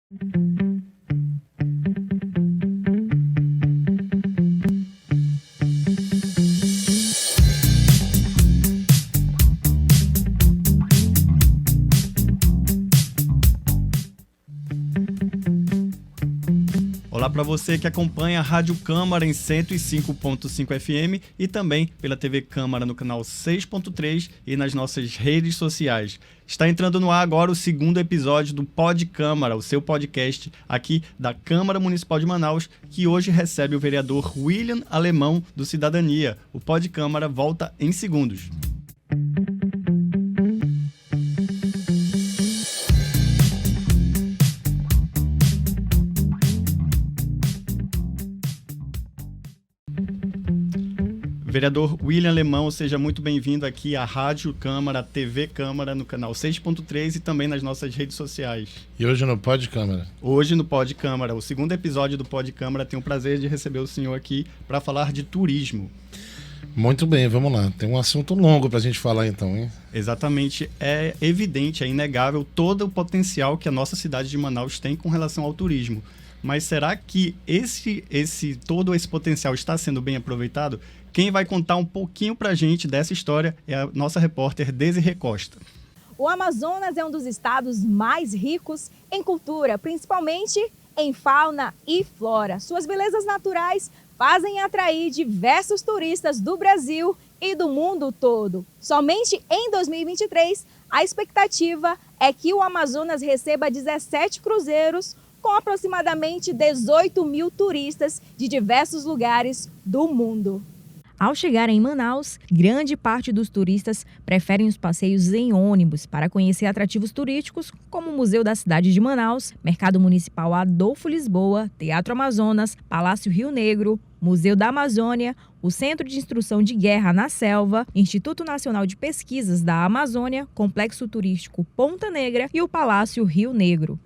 Olá para você que acompanha a Rádio Câmara em 105.5 FM e também pela TV Câmara no canal 6.3 e nas nossas redes sociais. Está entrando no ar agora o segundo episódio do Pod Câmara, o seu podcast aqui da Câmara Municipal de Manaus, que hoje recebe o vereador William Alemão do Cidadania. O Pod Câmara volta em segundos. Vereador William Alemão, seja muito bem-vindo aqui à Rádio Câmara, TV Câmara, no canal 6.3 e também nas nossas redes sociais. E hoje no Pod Câmara? Hoje no Pod Câmara, o segundo episódio do Pod Câmara, tenho o prazer de receber o senhor aqui para falar de turismo. Muito bem, vamos lá. Tem um assunto longo para a gente falar então, hein? Exatamente. É evidente, é inegável todo o potencial que a nossa cidade de Manaus tem com relação ao turismo. Mas será que todo esse potencial está sendo bem aproveitado? Quem vai contar um pouquinho para a gente dessa história é a nossa repórter Desirê Costa. O Amazonas é um dos estados mais ricos em cultura, principalmente em fauna e flora. Suas belezas naturais fazem atrair diversos turistas do Brasil e do mundo todo. Somente em 2023, a expectativa é que o Amazonas receba 17 cruzeiros com aproximadamente 18 mil turistas de diversos lugares do mundo. Ao chegar em Manaus, grande parte dos turistas preferem os passeios em ônibus para conhecer atrativos turísticos como o Museu da Cidade de Manaus, Mercado Municipal Adolfo Lisboa, Teatro Amazonas, Palácio Rio Negro, Museu da Amazônia, o Centro de Instrução de Guerra na Selva, Instituto Nacional de Pesquisas da Amazônia, Complexo Turístico Ponta Negra e o Palácio Rio Negro.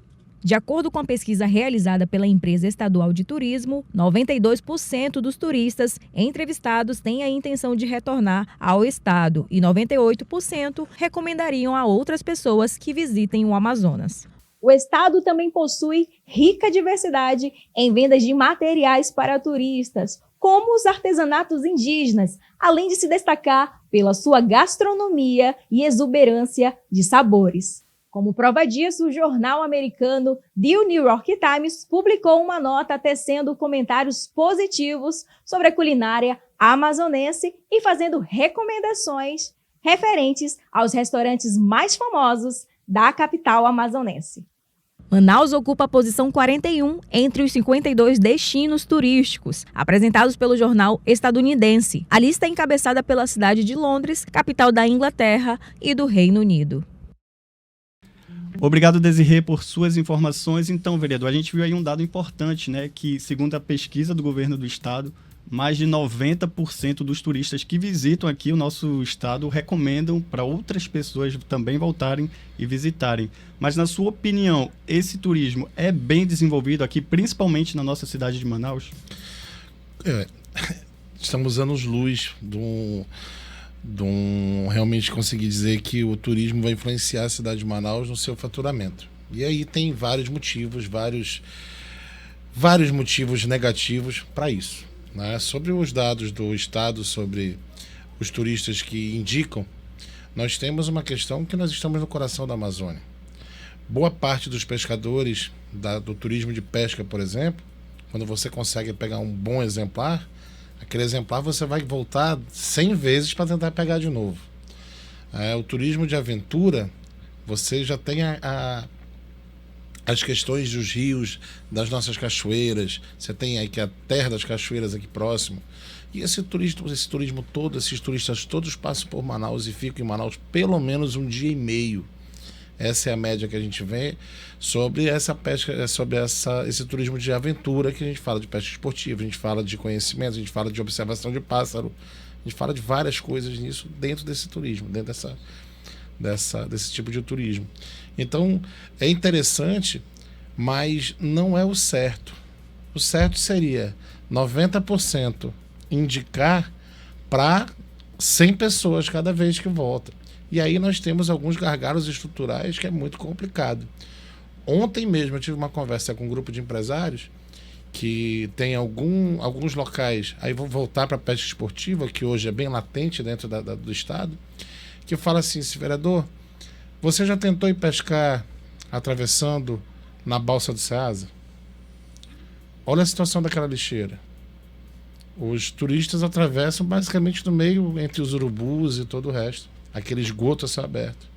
De acordo com a pesquisa realizada pela empresa estadual de turismo, 92% dos turistas entrevistados têm a intenção de retornar ao estado e 98% recomendariam a outras pessoas que visitem o Amazonas. O estado também possui rica diversidade em vendas de materiais para turistas, como os artesanatos indígenas, além de se destacar pela sua gastronomia e exuberância de sabores. Como prova disso, o jornal americano The New York Times publicou uma nota tecendo comentários positivos sobre a culinária amazonense e fazendo recomendações referentes aos restaurantes mais famosos da capital amazonense. Manaus ocupa a posição 41 entre os 52 destinos turísticos apresentados pelo jornal estadunidense. A lista é encabeçada pela cidade de Londres, capital da Inglaterra e do Reino Unido. Obrigado, Desirê, por suas informações. Então, vereador, a gente viu aí um dado importante, né? Que, segundo a pesquisa do governo do estado, mais de 90% dos turistas que visitam aqui o nosso estado recomendam para outras pessoas também voltarem e visitarem. Mas, na sua opinião, esse turismo é bem desenvolvido aqui, principalmente na nossa cidade de Manaus? Estamos anos-luz de realmente conseguir dizer que o turismo vai influenciar a cidade de Manaus no seu faturamento. E aí tem vários motivos negativos para isso, né? Sobre os dados do estado, sobre os turistas que indicam, nós temos uma questão que nós estamos no coração da Amazônia. Boa parte dos pescadores do turismo de pesca, por exemplo, quando você consegue pegar um bom exemplar, aquele exemplar você vai voltar 100 vezes para tentar pegar de novo. O turismo de aventura, você já tem as questões dos rios, das nossas cachoeiras, você tem aqui a terra das cachoeiras aqui próximo. E esse turismo todo, esses turistas todos passam por Manaus e ficam em Manaus pelo menos um dia e meio. Essa é a média que a gente vê sobre essa pesca, sobre esse turismo de aventura, que a gente fala de pesca esportiva, a gente fala de conhecimento, a gente fala de observação de pássaro, a gente fala de várias coisas nisso dentro desse turismo, dentro desse tipo de turismo. Então, é interessante, mas não é o certo. O certo seria 90% indicar para 100 pessoas cada vez que volta. E aí nós temos alguns gargalos estruturais que é muito complicado. Ontem mesmo eu tive uma conversa com um grupo de empresários que tem alguns locais, aí vou voltar para a pesca esportiva, que hoje é bem latente dentro do estado, que fala assim: vereador, você já tentou ir pescar atravessando na balsa do Ceasa? Olha a situação daquela lixeira. Os turistas atravessam basicamente no meio, entre os urubus e todo o resto. Aquele esgoto a céu aberto.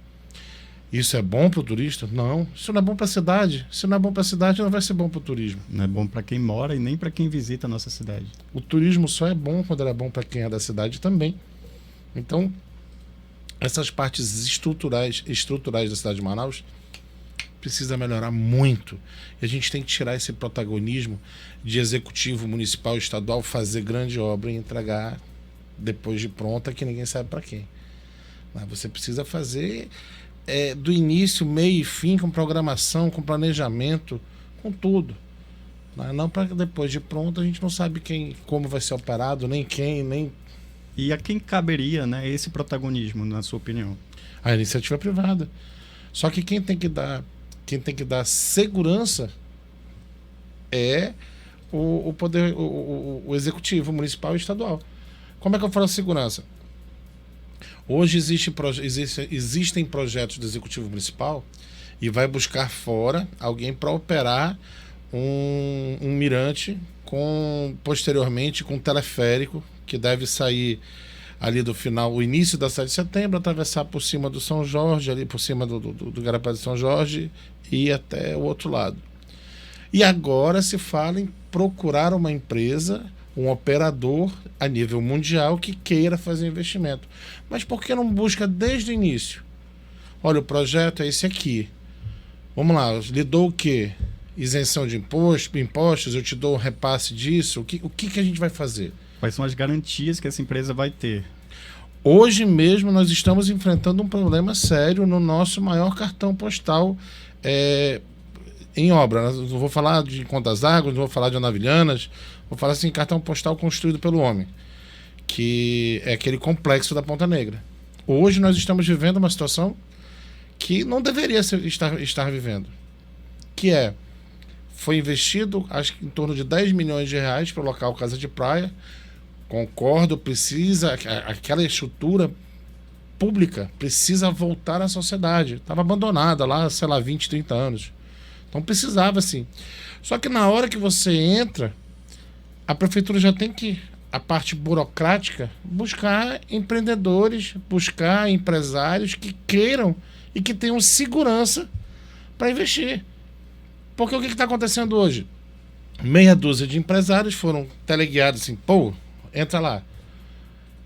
Isso é bom para o turista? Não. Isso não é bom para a cidade. Se não é bom para a cidade, não vai ser bom para o turismo. Não é bom para quem mora e nem para quem visita a nossa cidade. O turismo só é bom quando ele é bom para quem é da cidade também. Então, essas partes estruturais da cidade de Manaus precisa melhorar muito. E a gente tem que tirar esse protagonismo de executivo municipal e estadual fazer grande obra e entregar depois de pronta que ninguém sabe para quem. Mas você precisa fazer do início, meio e fim, com programação, com planejamento, com tudo. Não para depois de pronto a gente não sabe como vai ser operado, nem quem, nem... E a quem caberia, né, esse protagonismo, na sua opinião? A iniciativa privada. Só que quem tem que dar segurança é o poder, o executivo municipal e estadual. Como é que eu falo segurança? Hoje existem projetos do executivo municipal e vai buscar fora alguém para operar um mirante posteriormente com teleférico que deve sair ali do final, o início da 7 de setembro, atravessar por cima do São Jorge, ali por cima do Garapé de São Jorge e ir até o outro lado. E agora se fala em procurar uma empresa, um operador a nível mundial que queira fazer investimento. Mas por que não busca desde o início? Olha, o projeto é esse aqui. Vamos lá, lhe dou o quê? Isenção de impostos, eu te dou um repasse disso. O que a gente vai fazer? Quais são as garantias que essa empresa vai ter? Hoje mesmo nós estamos enfrentando um problema sério no nosso maior cartão postal em obra. Não vou falar de Contas d'Água, não vou falar de Anavilhanas, vou falar assim, cartão postal construído pelo homem, que é aquele complexo da Ponta Negra. Hoje nós estamos vivendo uma situação que não deveria estar vivendo, que foi investido, acho que em torno de 10 milhões de reais para o local Casa de Praia. Concordo, aquela estrutura pública precisa voltar à sociedade. Estava abandonada lá, sei lá, 20, 30 anos. Então precisava, sim. Só que na hora que você entra, a prefeitura já tem que, a parte burocrática, buscar empreendedores, buscar empresários que queiram e que tenham segurança para investir. Porque o que está acontecendo hoje? Meia dúzia de empresários foram teleguiados assim, entra lá.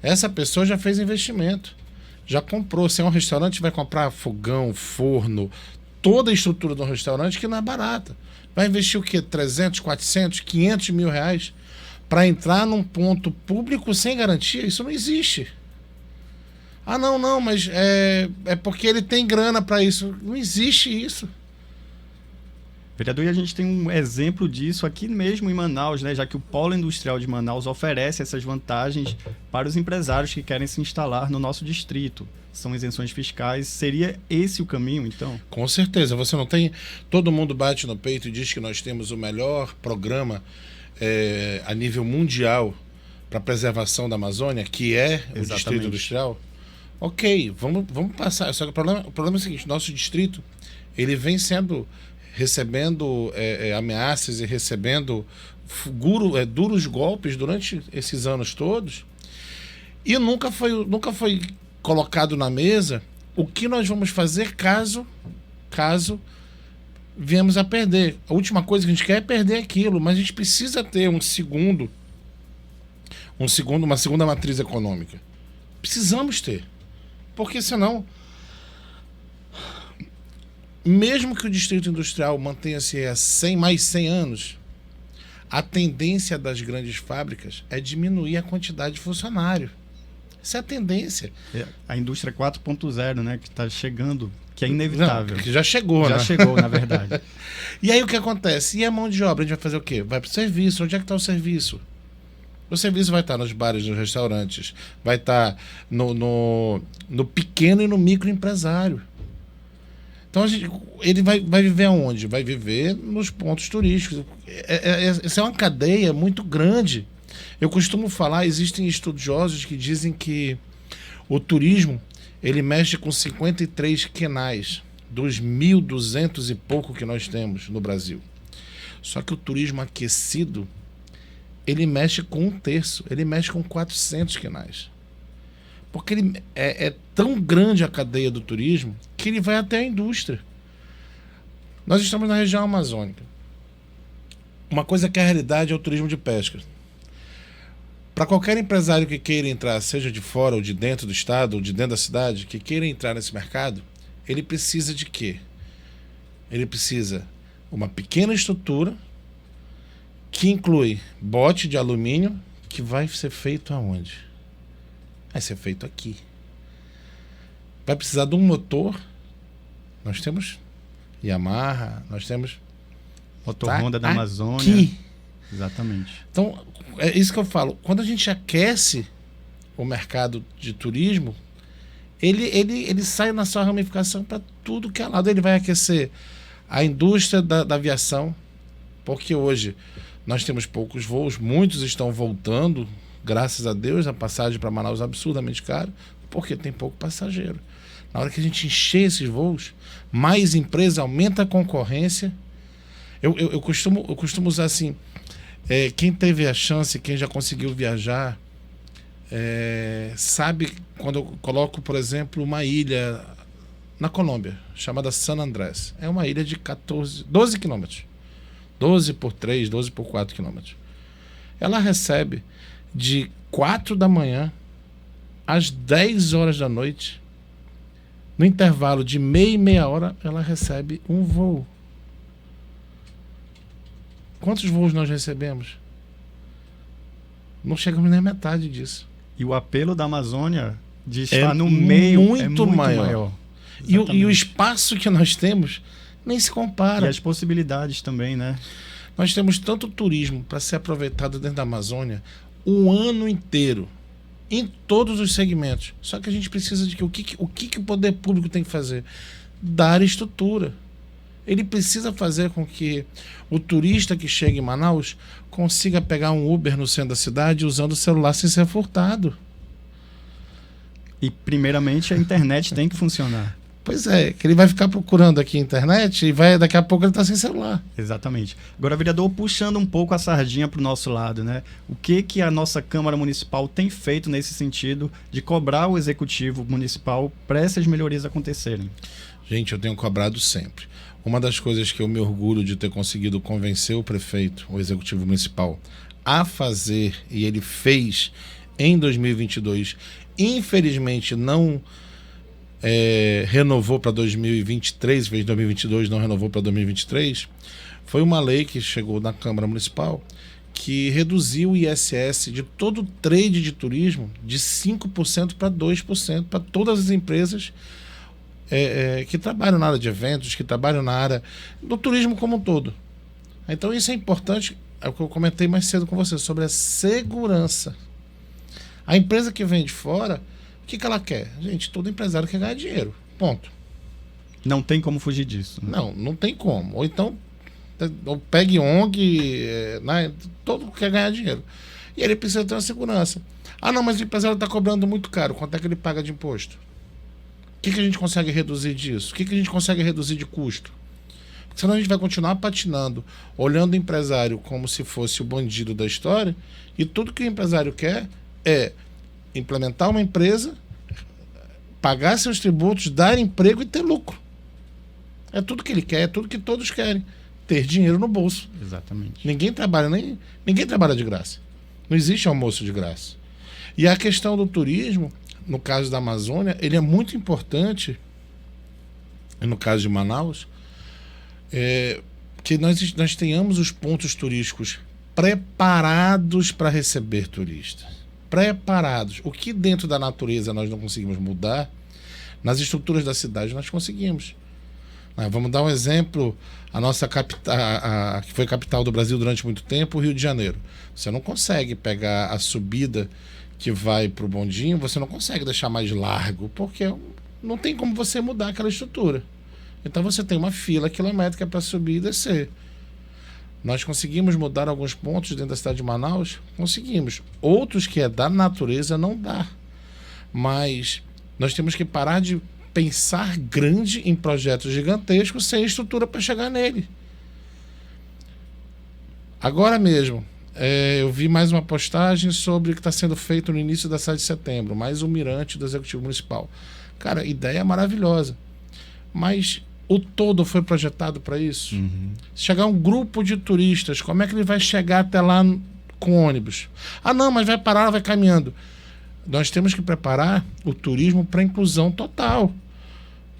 Essa pessoa já fez investimento, já comprou. Se é um restaurante, vai comprar fogão, forno, toda a estrutura do restaurante, que não é barata. Vai investir o quê? 300, 400, 500 mil reais para entrar num ponto público sem garantia? Isso não existe. Ah, não, mas é porque ele tem grana para isso. Não existe isso. Vereador, e a gente tem um exemplo disso aqui mesmo em Manaus, né? Já que o Polo Industrial de Manaus oferece essas vantagens para os empresários que querem se instalar no nosso distrito. São isenções fiscais. Seria esse o caminho, então? Com certeza. Você não tem... Todo mundo bate no peito e diz que nós temos o melhor programa a nível mundial para a preservação da Amazônia, que é o Distrito Industrial. Ok, vamos passar. Só que o problema é o seguinte, nosso distrito, ele vem recebendo ameaças e recebendo duros golpes durante esses anos todos, e nunca foi colocado na mesa o que nós vamos fazer caso viemos a perder. A última coisa que a gente quer é perder aquilo, mas a gente precisa ter uma segunda matriz econômica. Precisamos ter, porque senão, mesmo que o Distrito Industrial mantenha-se há mais 100 anos, a tendência das grandes fábricas é diminuir a quantidade de funcionário. Essa é a tendência. A indústria 4.0, né, que está chegando, que é inevitável. Não, que já chegou, Já chegou, na verdade. E aí o que acontece? E a mão de obra? A gente vai fazer o quê? Vai para o serviço. Onde é que está o serviço? O serviço vai estar nos bares, nos restaurantes, vai estar no pequeno e no microempresário. Então ele vai viver aonde? Vai viver nos pontos turísticos. Essa é uma cadeia muito grande. Eu costumo falar, existem estudiosos que dizem que o turismo ele mexe com 53 quenais dos 1.200 e pouco que nós temos no Brasil. Só que o turismo aquecido ele mexe com 1/3, ele mexe com 400 quenais. Porque ele é tão grande a cadeia do turismo que ele vai até a indústria. Nós estamos na região amazônica. Uma coisa que é a realidade é o turismo de pesca. Para qualquer empresário que queira entrar, seja de fora ou de dentro do estado ou de dentro da cidade, que queira entrar nesse mercado, ele precisa de quê? Ele precisa uma pequena estrutura que inclui bote de alumínio que vai ser feito aonde? Vai ser feito aqui. Vai precisar de um motor. Nós temos Yamaha, nós temos Motor Honda da Amazônia. Aqui. Exatamente. Então, é isso que eu falo. Quando a gente aquece o mercado de turismo, ele sai na sua ramificação para tudo que é lado. Ele vai aquecer a indústria da aviação, porque hoje nós temos poucos voos, muitos estão voltando. Graças a Deus, a passagem para Manaus é absurdamente cara, porque tem pouco passageiro. Na hora que a gente encher esses voos, mais empresa, aumenta a concorrência. Eu costumo usar assim, quem teve a chance, quem já conseguiu viajar, sabe quando eu coloco, por exemplo, uma ilha na Colômbia, chamada San Andrés. É uma ilha de 12 quilômetros. 12 por 3, 12 por 4 quilômetros. Ela recebe de 4 da manhã às 10 horas da noite. No intervalo de meia hora, ela recebe um voo. Quantos voos nós recebemos? Não chegamos nem à metade disso. E o apelo da Amazônia de estar no meio é muito maior. E o espaço que nós temos nem se compara. E as possibilidades também, né? Nós temos tanto turismo para ser aproveitado dentro da Amazônia o ano inteiro, em todos os segmentos. Só que a gente precisa de o que o poder público tem que fazer? Dar estrutura. Ele precisa fazer com que o turista que chega em Manaus consiga pegar um Uber no centro da cidade usando o celular sem ser furtado. E primeiramente a internet tem que funcionar. Pois é, que ele vai ficar procurando aqui a internet e daqui a pouco ele está sem celular. Exatamente. Agora, vereador, puxando um pouco a sardinha para o nosso lado, né? O que a nossa Câmara Municipal tem feito nesse sentido de cobrar o Executivo Municipal para essas melhorias acontecerem? Gente, eu tenho cobrado sempre. Uma das coisas que eu me orgulho de ter conseguido convencer o prefeito, o Executivo Municipal, a fazer, e ele fez em 2022, infelizmente não renovou para 2023, fez 2022, não renovou para 2023, foi uma lei que chegou na Câmara Municipal que reduziu o ISS de todo o trade de turismo de 5% para 2% para todas as empresas que trabalham na área de eventos, que trabalham na área do turismo como um todo. Então isso é importante, é o que eu comentei mais cedo com você, sobre a segurança. A empresa que vem de fora, o que ela quer? Gente, todo empresário quer ganhar dinheiro. Ponto. Não tem como fugir disso. Né? Não tem como. Ou então, pegue ONG, todo quer ganhar dinheiro. E ele precisa ter uma segurança. Ah, não, mas o empresário está cobrando muito caro. Quanto é que ele paga de imposto? O que a gente consegue reduzir disso? O que a gente consegue reduzir de custo? Porque senão a gente vai continuar patinando, olhando o empresário como se fosse o bandido da história, e tudo que o empresário quer é implementar uma empresa, pagar seus tributos, dar emprego e ter lucro. É tudo que ele quer, é tudo que todos querem. Ter dinheiro no bolso. Exatamente. Ninguém trabalha de graça. Não existe almoço de graça. E a questão do turismo, no caso da Amazônia, ele é muito importante, e no caso de Manaus, que nós tenhamos os pontos turísticos preparados para receber turistas. Preparados. O que dentro da natureza nós não conseguimos mudar, nas estruturas da cidade nós conseguimos. Vamos dar um exemplo, a nossa capital, que foi capital do Brasil durante muito tempo, o Rio de Janeiro. Você não consegue pegar a subida que vai para o bondinho, você não consegue deixar mais largo, porque não tem como você mudar aquela estrutura. Então você tem uma fila quilométrica para subir e descer. Nós conseguimos mudar alguns pontos dentro da cidade de Manaus? Conseguimos. Outros que é da natureza não dá. Mas nós temos que parar de pensar grande em projetos gigantescos sem estrutura para chegar nele. Agora mesmo, eu vi mais uma postagem sobre o que está sendo feito no início da 7 de setembro, mais um mirante do Executivo Municipal. Cara, ideia maravilhosa. Mas o todo foi projetado para isso? Se chegar um grupo de turistas, como é que ele vai chegar até lá com ônibus? Ah, não, mas vai parar, vai caminhando. Nós temos que preparar o turismo para inclusão total.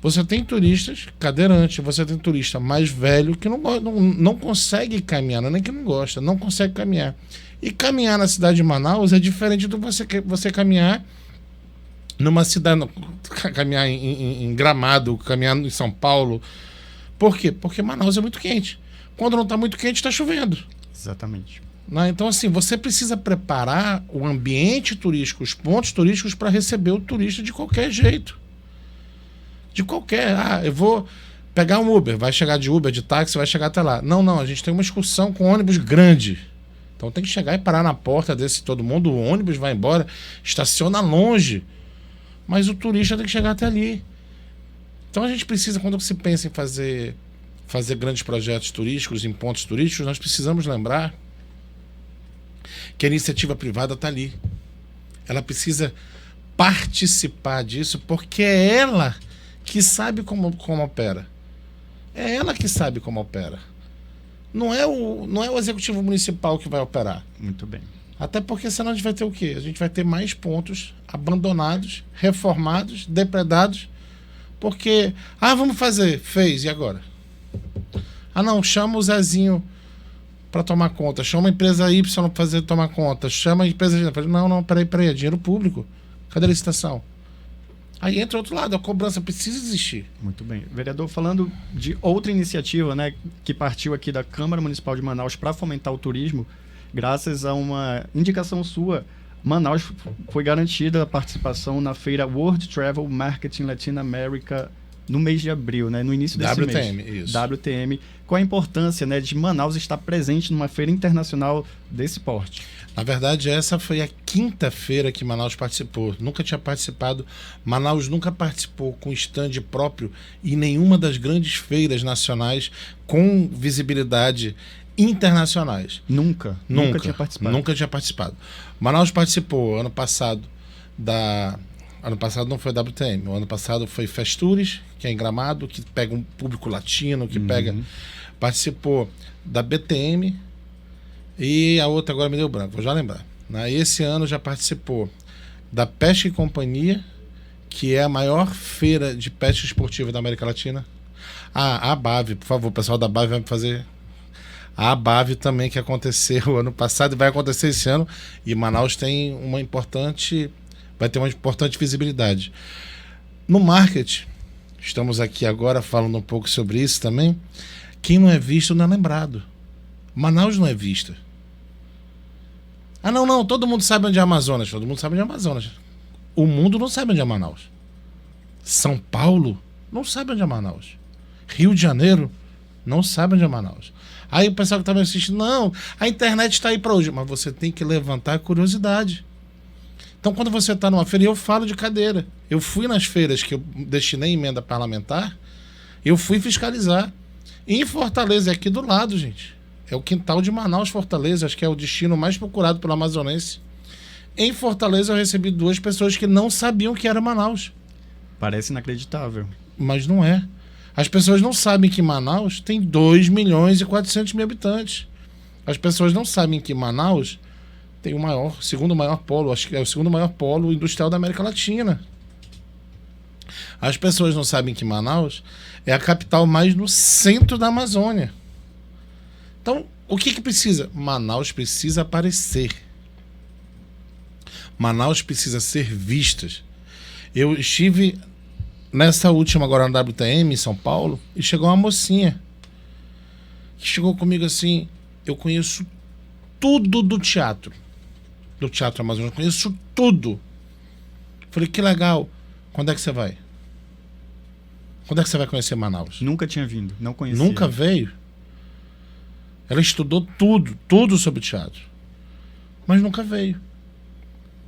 Você tem turistas cadeirantes, você tem turista mais velho que não consegue caminhar, não é nem que não gosta, não consegue caminhar. E caminhar na cidade de Manaus é diferente do você caminhar numa cidade, caminhar em Gramado, caminhar em São Paulo. Por quê? Porque Manaus é muito quente. Quando não está muito quente, está chovendo. Exatamente. Então, assim, você precisa preparar o ambiente turístico, os pontos turísticos para receber o turista de qualquer jeito. De qualquer. Ah, eu vou pegar um Uber, vai chegar de Uber, de táxi, vai chegar até lá. Não, a gente tem uma excursão com ônibus grande. Então tem que chegar e parar na porta desse todo mundo, o ônibus vai embora, estaciona longe. Mas o turista tem que chegar até ali. Então a gente precisa, quando se pensa em fazer grandes projetos turísticos, em pontos turísticos, nós precisamos lembrar que a iniciativa privada está ali. Ela precisa participar disso, porque é ela que sabe como opera. É ela que sabe como opera. Não é o executivo municipal que vai operar. Muito bem. Até porque senão a gente vai ter o quê? A gente vai ter mais pontos abandonados, reformados, depredados. Porque, vamos fazer, fez, e agora? Não, chama o Zezinho para tomar conta, chama a empresa Y para tomar conta, chama a empresa... Não, peraí, é dinheiro público. Cadê a licitação? Aí entra outro lado, a cobrança precisa existir. Muito bem. Vereador, falando de outra iniciativa, né, que partiu aqui da Câmara Municipal de Manaus para fomentar o turismo, graças a uma indicação sua, Manaus foi garantida a participação na feira World Travel Marketing Latin America no mês de abril, né, no início desse WTM, mês. isso. WTM. Qual a importância, né, de Manaus estar presente numa feira internacional desse porte? Na verdade, essa foi a 5ª feira que Manaus participou. Nunca tinha participado. Manaus nunca participou com stand próprio em nenhuma das grandes feiras nacionais com visibilidade internacionais. Nunca tinha participado. Nunca tinha participado. Manaus participou ano passado Ano passado não foi WTM. O ano passado foi Festures, que é em Gramado, que pega um público latino, que pega... Participou da BTM e a outra agora me deu branco, vou já lembrar. Esse ano já participou da Pesca e Companhia, que é a maior feira de pesca esportiva da América Latina. A ABAV, por favor, o pessoal da ABAV vai me fazer... A ABAV também, que aconteceu ano passado e vai acontecer esse ano. E Manaus tem vai ter uma importante visibilidade. No marketing, estamos aqui agora falando um pouco sobre isso também. Quem não é visto não é lembrado. Manaus não é vista. Não, todo mundo sabe onde é Amazonas. Todo mundo sabe onde é Amazonas. O mundo não sabe onde é Manaus. São Paulo não sabe onde é Manaus. Rio de Janeiro não sabe onde é Manaus. Aí o pessoal que está me assistindo, não, a internet está aí para hoje. Mas você tem que levantar a curiosidade. Então, quando você está numa feira, eu falo de cadeira. Eu fui nas feiras que eu destinei emenda parlamentar, eu fui fiscalizar. Em Fortaleza, é aqui do lado, gente. É o quintal de Manaus, Fortaleza. Acho que é o destino mais procurado pelo amazonense. Em Fortaleza, eu recebi 2 pessoas que não sabiam que era Manaus. Parece inacreditável. Mas não é. As pessoas não sabem que Manaus tem 2.400.000 habitantes. As pessoas não sabem que Manaus tem o segundo maior polo, acho que é o segundo maior polo industrial da América Latina. As pessoas não sabem que Manaus é a capital mais no centro da Amazônia. Então, o que precisa? Manaus precisa aparecer. Manaus precisa ser vista. Eu estive nessa última agora na WTM em São Paulo e chegou uma mocinha que chegou comigo assim: eu conheço tudo do Teatro Amazonas, conheço tudo. Falei, que legal. Quando é que você vai? Quando é que você vai conhecer Manaus? Nunca tinha vindo, não conhecia. Nunca veio? Ela estudou tudo sobre teatro. Mas nunca veio.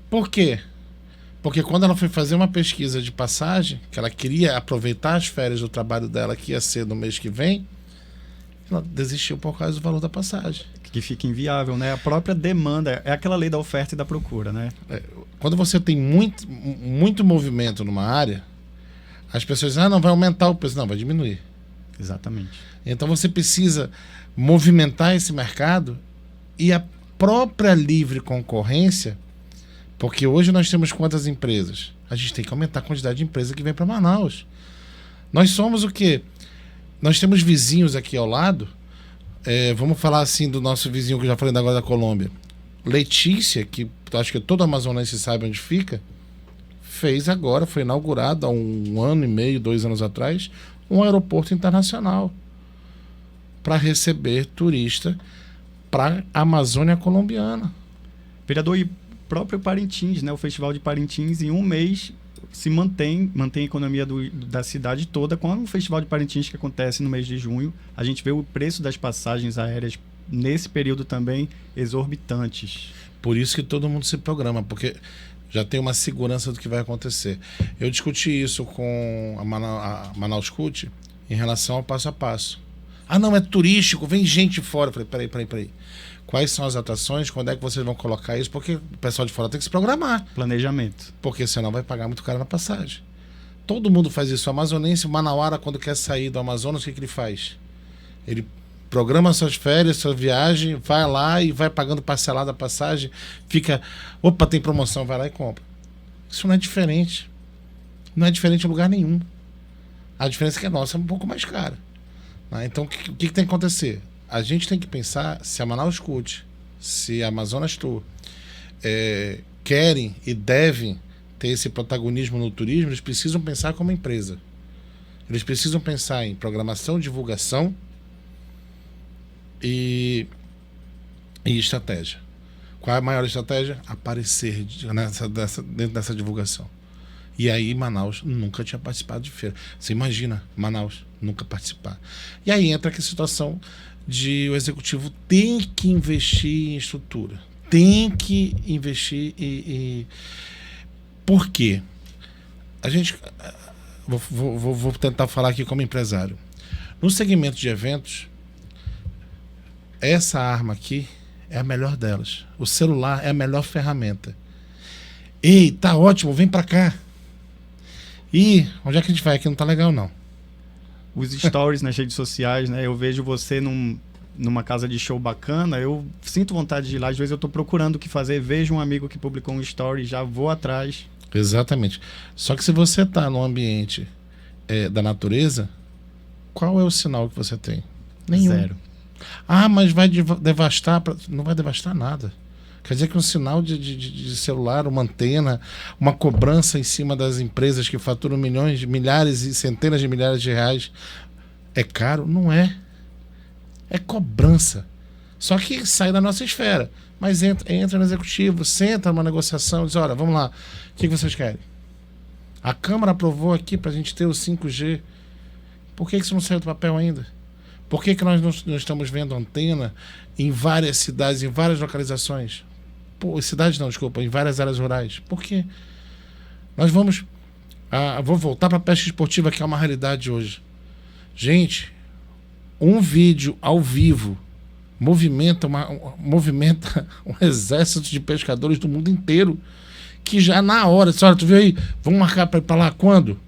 Por quê? Porque quando ela foi fazer uma pesquisa de passagem, que ela queria aproveitar as férias do trabalho dela, que ia ser no mês que vem, ela desistiu por causa do valor da passagem. Que fica inviável, né? A própria demanda, é aquela lei da oferta e da procura, né? Quando você tem muito movimento numa área, as pessoas dizem, não, vai aumentar o preço. Não, vai diminuir. Exatamente. Então você precisa movimentar esse mercado e a própria livre concorrência, porque hoje nós temos quantas empresas? A gente tem que aumentar a quantidade de empresas que vem para Manaus. Nós somos o quê? Nós temos vizinhos aqui ao lado, vamos falar assim do nosso vizinho que eu já falei agora da Colômbia. Letícia, que acho que todo amazonense sabe onde fica, fez agora, foi inaugurado há 1 ano e meio, 2 anos atrás, um aeroporto internacional para receber turista para a Amazônia colombiana. Vereador, e próprio Parintins, né? O Festival de Parintins, em 1 mês, se mantém a economia da cidade toda. Com o Festival de Parintins, que acontece no mês de junho, a gente vê o preço das passagens aéreas nesse período também exorbitantes. Por isso que todo mundo se programa, porque já tem uma segurança do que vai acontecer. Eu discuti isso com a Manaus Cult em relação ao passo a passo. Ah, não, é turístico, vem gente fora. Eu falei, peraí. Quais são as atrações? Quando é que vocês vão colocar isso? Porque o pessoal de fora tem que se programar. Planejamento. Porque senão vai pagar muito caro na passagem. Todo mundo faz isso. O amazonense, o manauara, quando quer sair do Amazonas, o que ele faz? Ele programa suas férias, sua viagem, vai lá e vai pagando parcelada a passagem, fica, opa, tem promoção, vai lá e compra. Isso não é diferente. Não é diferente em lugar nenhum. A diferença é que a nossa é um pouco mais cara. Então, o que tem que acontecer? A gente tem que pensar se a Manaus Cult, se a Amazonas Tour querem e devem ter esse protagonismo no turismo, eles precisam pensar como empresa. Eles precisam pensar em programação, divulgação e estratégia. Qual é a maior estratégia? Aparecer dentro dessa divulgação. E aí Manaus nunca tinha participado de feira. Você imagina, Manaus nunca participar. E aí entra aquela situação de o executivo tem que investir em estrutura. Tem que investir Por quê? A gente... Vou tentar falar aqui como empresário. No segmento de eventos, essa arma aqui é a melhor delas. O celular é a melhor ferramenta. Ei, tá ótimo, vem pra cá. E onde é que a gente vai? Aqui não tá legal, não. Os stories nas redes sociais, né? Eu vejo você numa casa de show bacana, eu sinto vontade de ir lá. Às vezes eu tô procurando o que fazer, vejo um amigo que publicou um story, já vou atrás. Exatamente. Só que se você tá num ambiente da natureza, qual é o sinal que você tem? Nenhum. Zero. Ah, mas vai devastar... Não vai devastar nada. Quer dizer que um sinal de celular, uma antena, uma cobrança em cima das empresas que faturam milhões, milhares e centenas de milhares de reais é caro? Não é. É cobrança. Só que sai da nossa esfera. Mas entra no executivo, senta numa negociação, diz, olha, vamos lá, o que vocês querem? A Câmara aprovou aqui para a gente ter o 5G. Por que isso não saiu do papel ainda? Por que nós não estamos vendo antena em várias cidades, em várias localizações? Cidades não, desculpa, em várias áreas rurais. Por quê? Nós vamos... vou voltar para a pesca esportiva, que é uma realidade hoje. Gente, um vídeo ao vivo movimenta um exército de pescadores do mundo inteiro, que já na hora, olha, tu viu aí, vamos marcar para ir para lá quando?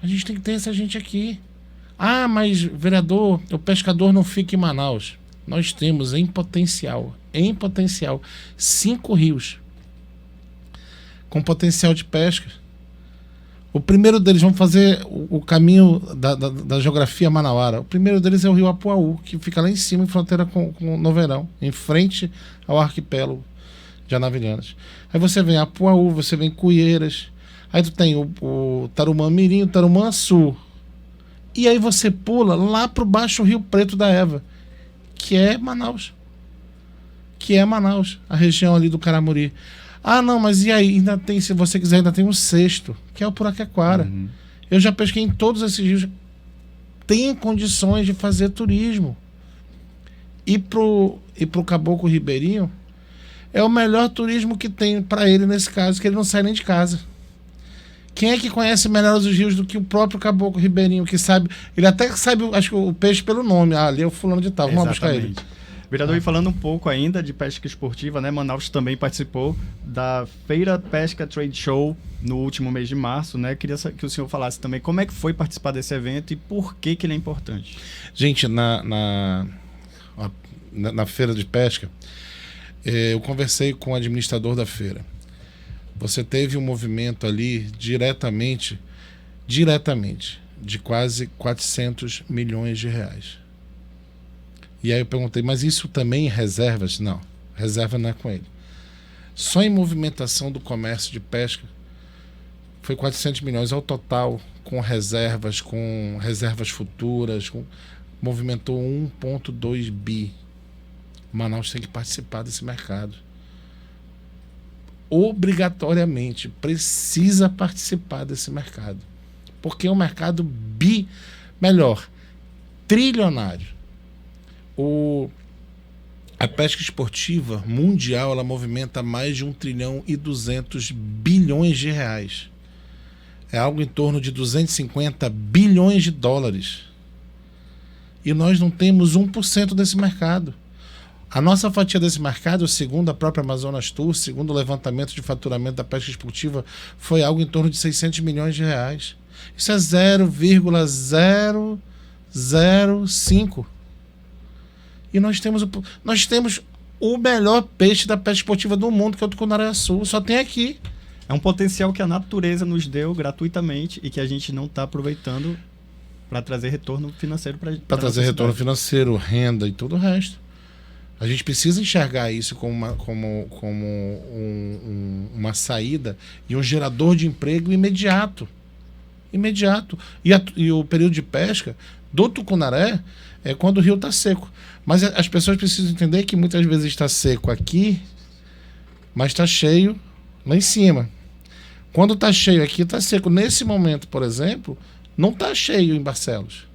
A gente tem que ter essa gente aqui. Ah, mas vereador, o pescador não fica em Manaus. Nós temos em potencial 5 rios com potencial de pesca. O primeiro deles, vamos fazer o caminho da geografia manauara. O primeiro deles é o rio Apuaú, que fica lá em cima, em fronteira com Noverão, em frente ao arquipélago de Anavilhanas. Aí você vem Apuaú, você vem Cuieiras, aí tu tem o Tarumã Mirim, o Tarumã Sul. E aí você pula lá pro baixo Rio Preto da Eva, que é Manaus. A região ali do Caramuri. Ah, não, mas e aí? Ainda tem, se você quiser, ainda tem um 6º, que é o Puraquequara. Eu já pesquei em todos esses rios. Tem condições de fazer turismo. E pro Caboclo Ribeirinho, é o melhor turismo que tem para ele nesse caso, que ele não sai nem de casa. Quem é que conhece melhor os rios do que o próprio Caboclo Ribeirinho, que sabe... Ele até sabe, acho que o peixe pelo nome. Ah, ali é o fulano de tal, vamos buscar ele. Vereador, e falando um pouco ainda de pesca esportiva, né? Manaus também participou da Feira Pesca Trade Show no último mês de março, né? Queria que o senhor falasse também como é que foi participar desse evento e por que ele é importante. Gente, na feira de pesca, eu conversei com o administrador da feira. Você teve um movimento ali diretamente, de quase 400 milhões de reais. E aí eu perguntei, mas isso também em reservas? Não, reserva não é com ele. Só em movimentação do comércio de pesca foi 400 milhões ao total, com reservas futuras, movimentou 1,2 bi. Manaus tem que participar desse mercado. Obrigatoriamente, precisa participar desse mercado. Porque é um mercado trilionário. A pesca esportiva mundial, ela movimenta mais de 1,2 trilhão de reais. É algo em torno de 250 bilhões de dólares. E nós não temos 1% desse mercado. A nossa fatia desse mercado, segundo a própria Amazonas Tour, segundo o levantamento de faturamento da pesca esportiva, foi algo em torno de 600 milhões de reais. Isso é 0,005. E nós temos o melhor peixe da pesca esportiva do mundo, que é o tucunaré-açu. Só tem aqui. É um potencial que a natureza nos deu gratuitamente e que a gente não está aproveitando para trazer retorno financeiro para trazer retorno financeiro, renda e todo o resto. A gente precisa enxergar isso como uma saída e um gerador de emprego imediato. E o período de pesca do tucunaré é quando o rio está seco. Mas as pessoas precisam entender que muitas vezes está seco aqui, mas está cheio lá em cima. Quando está cheio aqui, está seco. Nesse momento, por exemplo, não está cheio em Barcelos.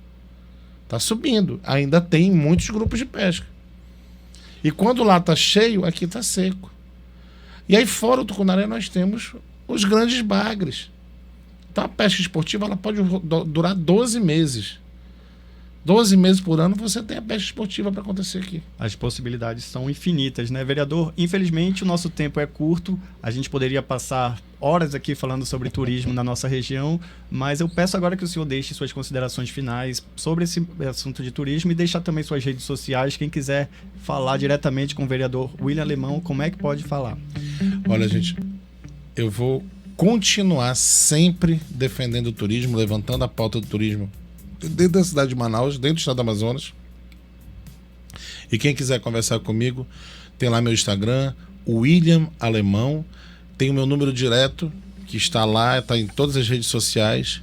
Está subindo. Ainda tem muitos grupos de pesca. E quando lá está cheio, aqui está seco. E aí fora do tucunaré nós temos os grandes bagres. Então a pesca esportiva ela pode durar 12 meses. 12 meses por ano você tem a pesca esportiva para acontecer aqui. As possibilidades são infinitas, né, vereador? Infelizmente o nosso tempo é curto, a gente poderia passar horas aqui falando sobre turismo na nossa região, mas eu peço agora que o senhor deixe suas considerações finais sobre esse assunto de turismo e deixar também suas redes sociais. Quem quiser falar diretamente com o vereador William Alemão, como é que pode falar? Olha, gente, eu vou continuar sempre defendendo o turismo, levantando a pauta do turismo dentro da cidade de Manaus, dentro do estado do Amazonas. E quem quiser conversar comigo, tem lá meu Instagram, William Alemão. Tem o meu número direto, que está lá, está em todas as redes sociais.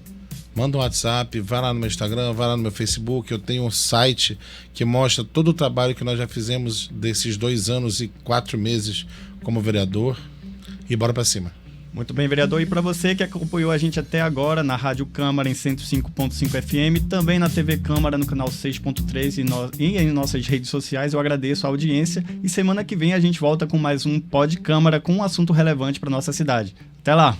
Manda um WhatsApp, vai lá no meu Instagram, vai lá no meu Facebook. Eu tenho um site que mostra todo o trabalho que nós já fizemos desses 2 anos e 4 meses como vereador. E bora para cima. Muito bem, vereador. E para você que acompanhou a gente até agora na Rádio Câmara em 105.5 FM, também na TV Câmara no canal 6.3 e em nossas redes sociais, eu agradeço a audiência. E semana que vem a gente volta com mais um Pod Câmara com um assunto relevante para nossa cidade. Até lá!